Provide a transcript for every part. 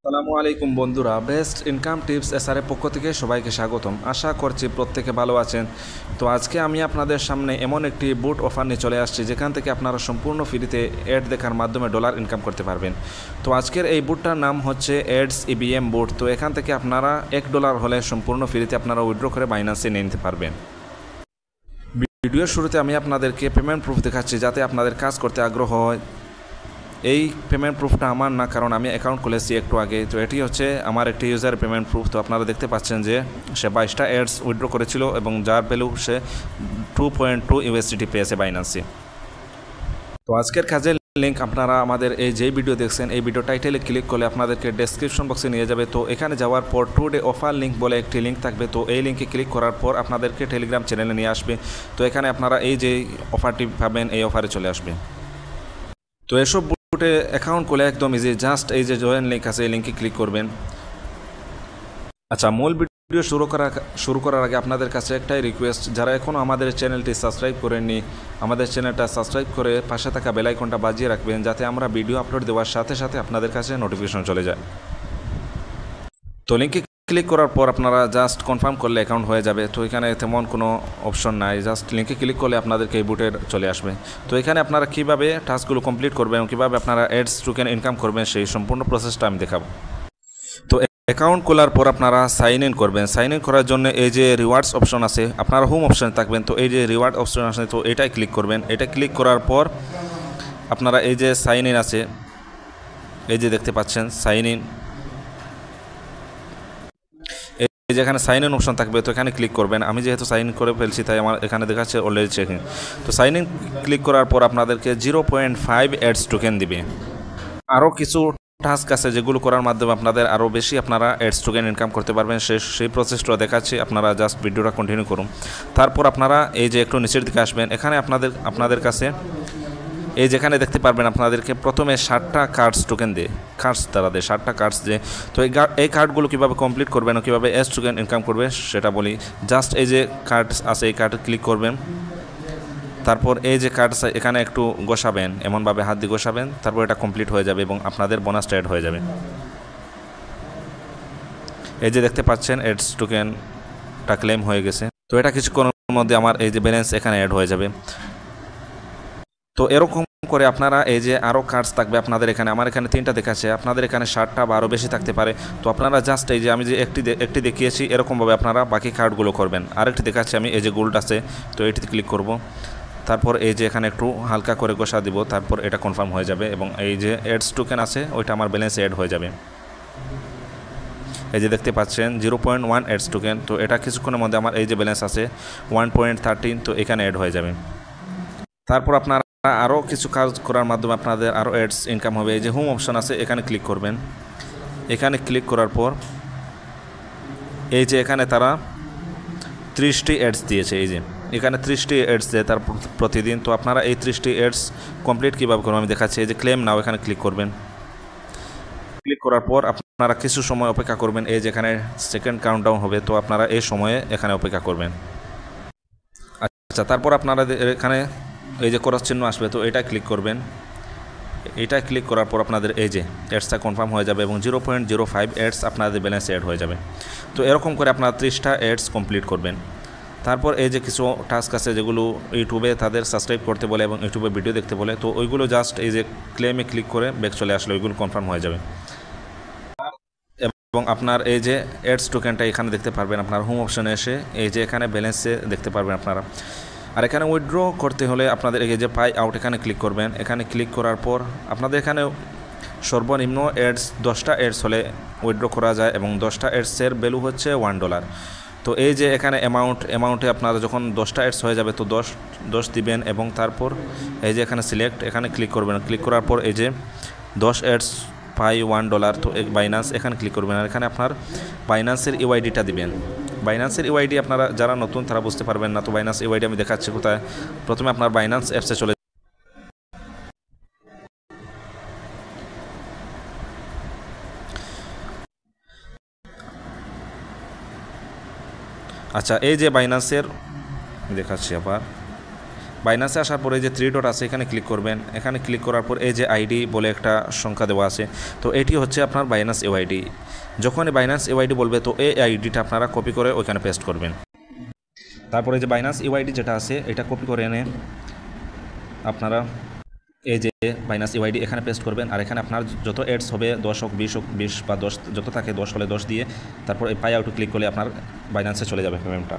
আসসালামু আলাইকুম বন্ধুরা, বেস্ট ইনকাম টিপস এসআরের পক্ষ থেকে সবাইকে স্বাগতম। আশা করছি প্রত্যেকে ভালো আছেন। তো আজকে আমি আপনাদের সামনে এমন একটি বুট অফার নিয়ে চলে আসছি যেখান থেকে আপনারা সম্পূর্ণ ফ্রিতে অ্যাড দেখার মাধ্যমে ডলার ইনকাম করতে পারবেন। তো আজকের এই বুটটার নাম হচ্ছে অ্যাডস ইবিএম বুট। তো এখান থেকে আপনারা $1 হলে সম্পূর্ণ ফ্রিতে আপনারা উইথড্র করে বাইন্যান্সে নিয়ে নিতে পারবেন। ভিডিওর শুরুতে আমি আপনাদেরকে পেমেন্ট প্রুফ দেখাচ্ছি যাতে আপনাদের কাজ করতে আগ্রহ হয়। এই পেমেন্ট প্রুফটা আমার না, কারণ আমি অ্যাকাউন্ট খুলেছি একটু আগে। তো এটি হচ্ছে আমার একটি ইউজার পেমেন্ট প্রুফ। তো আপনারা দেখতে পাচ্ছেন যে সে 22টা অ্যাডস উইথড্র করেছিল এবং যার ভ্যালু সে 2.2 ইউএসডিটি পেয়েছে বাইন্যান্সে। তো আজকের কাজের লিঙ্ক আপনারা আমাদের এই যে ভিডিও দেখছেন এই ভিডিও টাইটেলে ক্লিক করলে আপনাদেরকে ডেসক্রিপশন বক্সে নিয়ে যাবে। তো এখানে যাওয়ার পর টুডে অফার লিঙ্ক বলে একটি লিঙ্ক থাকবে। তো এই লিঙ্কে ক্লিক করার পর আপনাদেরকে টেলিগ্রাম চ্যানেলে নিয়ে আসবে। তো এখানে আপনারা এই যে অফারটি পাবেন এই অফারে চলে আসবে। তো এসব বুটে অ্যাকাউন্ট খুলে একদম ইজি, জাস্ট এই যে জয়েন লিঙ্ক আছে এই লিঙ্কে ক্লিক করবেন। আচ্ছা, মূল ভিডিও শুরু করার আগে আপনাদের কাছে একটাই রিকোয়েস্ট, যারা এখনও আমাদের চ্যানেলটি সাবস্ক্রাইব করেননি আমাদের চ্যানেলটা সাবস্ক্রাইব করে পাশে থাকা বেল আইকনটা বাজিয়ে রাখবেন যাতে আমরা ভিডিও আপলোড দেওয়ার সাথে সাথে আপনাদের কাছে নোটিফিকেশন চলে যায়। তো লিঙ্কে ক্লিক করার পর আপনারা জাস্ট কনফার্ম করলে অ্যাকাউন্ট হয়ে যাবে। তো এখানে তেমন কোনো অপশন নাই, জাস্ট লিঙ্কে ক্লিক করলে আপনাদেরকে এই বুটের চলে আসবে। তো এখানে আপনারা কীভাবে টাস্কগুলো কমপ্লিট করবেন এবং কীভাবে আপনারা অ্যাডস টোকেন ইনকাম করবেন সেই সম্পূর্ণ প্রসেসটা আমি দেখাবো। তো অ্যাকাউন্ট খোলার পর আপনারা সাইন ইন করবেন। সাইন ইন করার জন্য এই যে রিওয়ার্ডস অপশন আছে, আপনারা হোম অপশানে থাকবেন। তো এই যে রিওয়ার্ড অপশন আছে তো এটাই ক্লিক করবেন। এটা ক্লিক করার পর আপনারা এই যে সাইন ইন আছে, এই যে দেখতে পাচ্ছেন সাইন ইন, যেখানে সাইন ইন অপশন থাকবে তো এখানে ক্লিক করবেন। আমি যেহেতু সাইন ইন করে ফেলছি তাই আমার এখানে দেখাচ্ছে অলরেডি চেকিং। তো সাইন ইন ক্লিক করার পর আপনাদেরকে 0.5 অ্যাডস টোকেন দিবে। আরও কিছু টাস্ক আছে যেগুলো করার মাধ্যমে আপনাদের আরও বেশি আপনারা অ্যাডস টোকেন ইনকাম করতে পারবেন। সেই প্রসেসটা দেখাচ্ছি, আপনারা জাস্ট ভিডিওটা কন্টিনিউ করুন। তারপর আপনারা এই যে একটু নিচের দিকে আসবেন, এখানে আপনাদের কাছে এই যেখানে দেখতে পারবেন আপনাদেরকে প্রথমে 60টা কার্ডস টোকেন দিয়ে কার্ডস দ্বারা দেয় 60টা কার্ডস দিয়ে। তো এই কার্ডগুলো কীভাবে কমপ্লিট করবেন ও কীভাবে এস টোকেন ইনকাম করবে সেটা বলি। জাস্ট এই যে কার্ড আছে এই কার্ডে ক্লিক করবেন। তারপর এই যে কার্ড এখানে একটু গোসাবেন, এমনভাবে হাত দিয়ে গোসাবেন, তারপর এটা কমপ্লিট হয়ে যাবে এবং আপনাদের বোনাসটা অ্যাড হয়ে যাবে। এই যে দেখতে পাচ্ছেন এডস টোকেনটা ক্লেম হয়ে গেছে। তো এটা কিছুক্ষণের মধ্যে আমার এই যে ব্যালেন্স এখানে অ্যাড হয়ে যাবে। তো এরকম করে আপনারা এই যে আরও কার্ডস থাকবে আপনাদের এখানে, আমার এখানে 3টা দেখাচ্ছে, আপনাদের এখানে 60টা বা আরও বেশি থাকতে পারে। তো আপনারা জাস্ট এই যে আমি যে একটি দেখিয়েছি এরকমভাবে আপনারা বাকি কার্ডগুলো করবেন। আরেকটি দেখাচ্ছি আমি, এই যে গোল্ড আছে তো এটিতে ক্লিক করব। তারপর এই যে এখানে একটু হালকা করে গোসা দিব, তারপর এটা কনফার্ম হয়ে যাবে এবং এই যে অ্যাডস টোকেন আছে ওইটা আমার ব্যালেন্সে অ্যাড হয়ে যাবে। এই যে দেখতে পাচ্ছেন 0.1 অ্যাডস টোকেন। তো এটা কিছুক্ষণের মধ্যে আমার এই যে ব্যালেন্স আছে 1.13, তো এখানে অ্যাড হয়ে যাবে। তারপর আপনারা আরও কিছু কাজ করার মাধ্যমে আপনাদের আরও অ্যাডস ইনকাম হবে। এই যে হোম অপশন আছে এখানে ক্লিক করবেন। এখানে ক্লিক করার পর এই যে এখানে তারা 30টি অ্যাডস দিয়েছে, এই যে এখানে 30টি অ্যাডস দেয় তার প্রতিদিন। তো আপনারা এই 30টি অ্যাডস কমপ্লিট কীভাবে করবেন আমি দেখাচ্ছি। এই যে ক্লেম নাও এখানে ক্লিক করবেন। ক্লিক করার পর আপনারা কিছু সময় অপেক্ষা করবেন। এই যে এখানে সেকেন্ড কাউন্টডাউন হবে, তো আপনারা এই সময়ে এখানে অপেক্ষা করবেন। আচ্ছা, তারপর আপনারা এখানে এই যে ক্রস চিহ্ন আসবে তো এটা ক্লিক করবেন। এটা ক্লিক করার পর আপনাদের এই যে অ্যাডসটা কনফার্ম হয়ে যাবে এবং 0.05 অ্যাডস আপনাদের ব্যালেন্সে অ্যাড হয়ে যাবে। তো এরকম করে আপনারা 30টা অ্যাডস কমপ্লিট করবেন। তারপর এই যে কিছু টাস্ক আছে যেগুলো ইউটিউবে তাদের সাবস্ক্রাইব করতে বলে এবং ইউটিউবে ভিডিও দেখতে বলে, তো ওইগুলো জাস্ট এই যে ক্লেমে ক্লিক করে ব্যাক চলে আসলে ওইগুলো কনফার্ম হয়ে যাবে। এবং আপনার এই যে অ্যাডস টোকেনটা এখানে দেখতে পারবেন। আপনার হোম অপশনে এসে এই যে এখানে ব্যালেন্সে দেখতে পারবেন আপনারা। আর এখানে উইথড্র করতে হলে আপনাদের এই যে পাই আউট এখানে ক্লিক করবেন। এখানে ক্লিক করার পর আপনাদের এখানে সর্বনিম্ন অ্যাডস 10টা অ্যাডস হলে উইথড্র করা যায় এবং 10টা অ্যাডসের ভ্যালু হচ্ছে $1। তো এই যে এখানে অ্যামাউন্টে আপনারা যখন 10টা অ্যাডস হয়ে যাবে তো 10 দিবেন এবং তারপর এই যে এখানে সিলেক্ট এখানে ক্লিক করবেন। ক্লিক করার পর এই যে 10 অ্যাডস পাই $1, তো বাইন্যান্স এখানে ক্লিক করবেন। আর এখানে আপনার বাইন্যান্সের ইউআইডিটা দিবেন। বাইন্যান্সের ইউআইডি আপনারা যারা নতুন তারা বুঝতে পারবেন না, তো বাইন্যান্স ইউআইডি আমি দেখাচ্ছি কোথায়। প্রথমে আপনার বাইন্যান্স অ্যাপসে চলে আচ্ছা, এই যে বাইন্যান্সের দেখাচ্ছি আবার, বাইন্যান্সে আসার পরে যে 3 ডট আছে এখানে ক্লিক করবেন। এখানে ক্লিক করার পর এই যে আইডি বলে একটা সংখ্যা দেওয়া আছে, তো এটি হচ্ছে আপনার বাইন্যান্স ইউআইডি। যখনই বাইন্যান্স ইউআইডি বলবে তো এই আইডিটা আপনারা কপি করে ওইখানে পেস্ট করবেন। তারপরে যে বাইন্যান্স ইউআইডি যেটা আছে এটা কপি করে এনে আপনারা এই যে বাইন্যান্স ইউআইডি এখানে পেস্ট করবেন। আর এখানে আপনার যত এডস হবে 10 হোক 20 হোক 20 বা 10 যত থাকে 10 হলে 10 দিয়ে তারপর এই পাই আউটে ক্লিক করলে আপনার বাইন্যান্সে চলে যাবে পেমেন্টটা।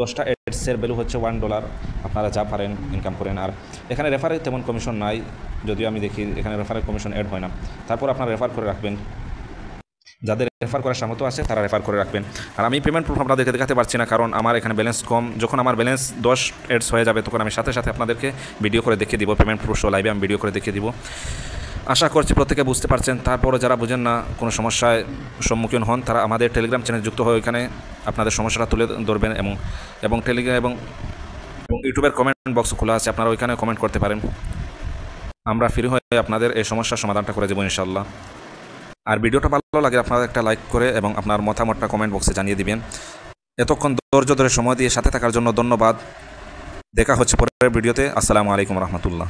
10টা এডসের ভ্যালু হচ্ছে $1, আপনারা যা পারেন ইনকাম করেন। আর এখানে রেফারে তেমন কমিশন নাই, যদিও আমি দেখি এখানে রেফারের কমিশন অ্যাড হয় না। তারপর আপনারা রেফার করে রাখবেন, যাদের রেফার করার সামর্থ্য আছে তারা রেফার করে রাখবেন। আর আমি পেমেন্ট প্রুফ আপনাদেরকে দেখাতে পারছি না, কারণ আমার এখানে ব্যালেন্স কম। যখন আমার ব্যালেন্স 10 এডস হয়ে যাবে তখন আমি সাথে সাথে আপনাদেরকে ভিডিও করে দেখিয়ে দিব, পেমেন্ট প্রুফ সহ লাইভে আমি ভিডিও করে দেখিয়ে দিব। আশা করছি প্রত্যেকে বুঝতে পারছেন। তারপরে যারা বুঝেন না, কোনো সমস্যায় সম্মুখীন হন, তারা আমাদের টেলিগ্রাম চ্যানেল যুক্ত হয়ে ওইখানে আপনাদের সমস্যাটা তুলে ধরবেন। এবং টেলিগ্রাম এবং ইউটিউবের কমেন্ট বক্স খোলা আছে, আপনারা ওইখানে কমেন্ট করতে পারেন। আমরা ফ্রি হয়ে আপনাদের এই সমস্যার সমাধানটা করে দেবো ইনশাআল্লাহ। আর ভিডিওটা ভালো লাগে আপনারা একটা লাইক করে এবং আপনার মতামতটা কমেন্ট বক্সে জানিয়ে দিবেন। এতক্ষণ ধৈর্য ধরে সময় দিয়ে সাথে থাকার জন্য ধন্যবাদ। দেখা হচ্ছে পরের ভিডিওতে। আসসালামু আলাইকুম রহমতুল্লাহ।